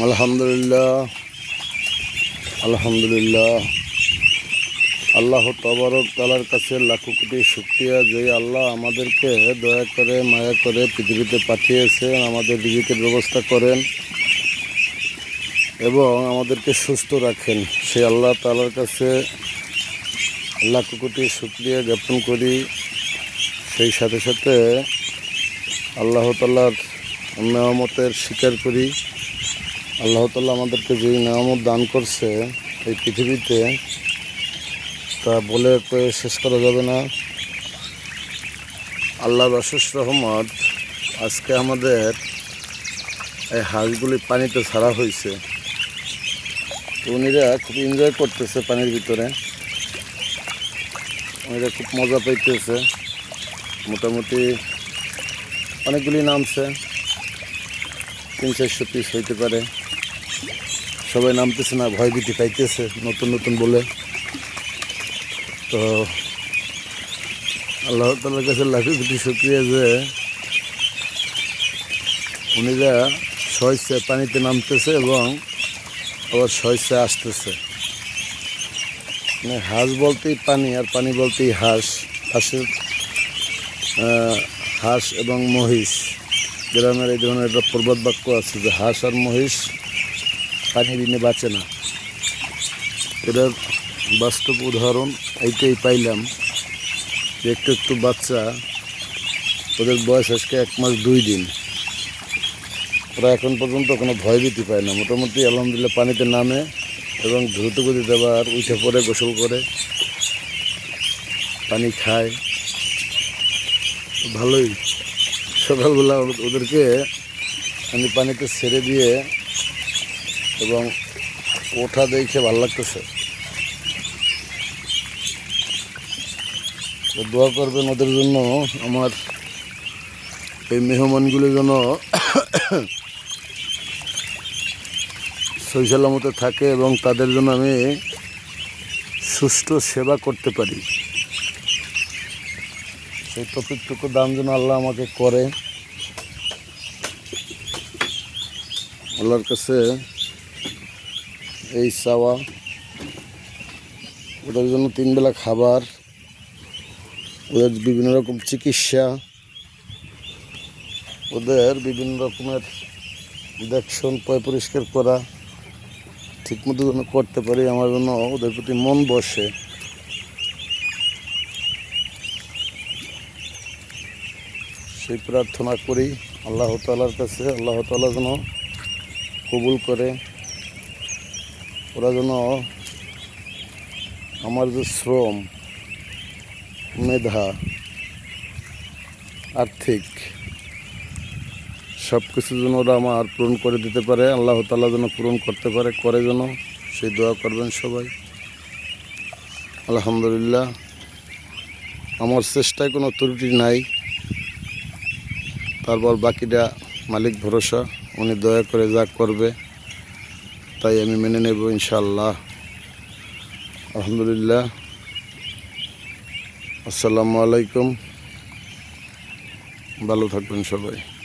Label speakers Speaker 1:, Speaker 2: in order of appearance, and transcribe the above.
Speaker 1: আলহামদুলিল্লাহ আলহামদুলিল্লাহ। আল্লাহ তবারক তাআলার কাছে লাখো কোটি শুকরিয়া যে আল্লাহ আমাদেরকে দয়া করে মায়া করে পৃথিবীতে পাঠিয়েছেন, আমাদের রিজিকের ব্যবস্থা করেন এবং আমাদেরকে সুস্থ রাখেন। সেই আল্লাহ তাআলার কাছে লাখো কোটি শুকরিয়া জ্ঞাপন করি। সেই সাথে সাথে আল্লাহ তাআলার নেয়ামতের স্বীকার করি। আল্লাহ তাআলা আমাদেরকে যে নেয়ামত দান করছে এই পৃথিবীতে, তা বলে কয়ে শেষ করা যাবে না। আল্লাহর অশেষ রহমত, আজকে আমাদের এই হাঁসগুলি পানিতে ছাড়া হয়েছে। উনিরা খুব এনজয় করতেছে পানির ভিতরে, উনিরা খুব মজা পাইতেছে। মোটামুটি অনেকগুলি নামছে, 300-400 পিস হইতে পারে। সবাই নামতেছে না, ভয়ভীতি পাইতেছে নতুন নতুন বলে। তো আল্লাহ তাআলার কাছে লাখো কোটি শুকরিয়া যে উনিরা সহজে পানিতে নামতেছে এবং আবার সহজে আসতেছে। মানে হাঁস বলতেই পানি, আর পানি বলতেই হাঁস। হাঁস এবং মহিষ, গ্রামের এই ধরনের একটা প্রবাদ বাক্য আছে যে হাঁস আর মহিষ পানি বিনে বাঁচে না। এটার বাস্তব উদাহরণ এইটাই পাইলাম যে একটু একটু বাচ্চা, ওদের বয়স আজকে 1 মাস 2 দিন, ওরা এখন পর্যন্ত কোনো ভয়ভীতি পায় না। মোটামুটি আলহামদুলিল্লাহ পানিতে নামে এবং দ্রুত গতিতে আবার উঠে পড়ে, গোসল করে, পানি খায়। ভালোই। সকালবেলা ওদেরকে আমি পানিতে ছেড়ে দিয়ে এবং ওঠা দেখে ভালো লাগতেছে। দোয়া করবেন ওদের জন্য, আমার এই মেহমানগুলো যেন সহি সালামতে থাকে এবং তাদের জন্য আমি সুষ্ঠু সেবা করতে পারি। সেই তৌফিকটুকু দান যেন আল্লাহ আমাকে করে। আল্লাহর কাছে এই চাওয়া, ওদের জন্য 3 বেলা খাবার, ওদের বিভিন্ন রকম চিকিৎসা, ওদের বিভিন্ন রকমের দেখশন পরিষ্কার করা ঠিকমতো যেন করতে পারি, আমার জন্য ওদের প্রতি মন বসে। সেই প্রার্থনা করি আল্লাহ তাআলার কাছে। আল্লাহ তাআলা যেন কবুল করে। ওরা যেন আমার যে শ্রম, মেধা, আর্থিক সব কিছু যেন ওরা আমার পূরণ করে দিতে পারে। আল্লাহ তাআলা যেন পূরণ করতে পারে, করে যেন, সেই দোয়া করবেন সবাই। আলহামদুলিল্লাহ, আমার চেষ্টায় কোনো ত্রুটি নাই। তারপর বাকিটা মালিক ভরসা, উনি দয়া করে যা করবে তাই আমি মেনে নেব ইনশাআল্লাহ। আলহামদুলিল্লাহ। আসসালামু আলাইকুম। ভালো থাকবেন সবাই।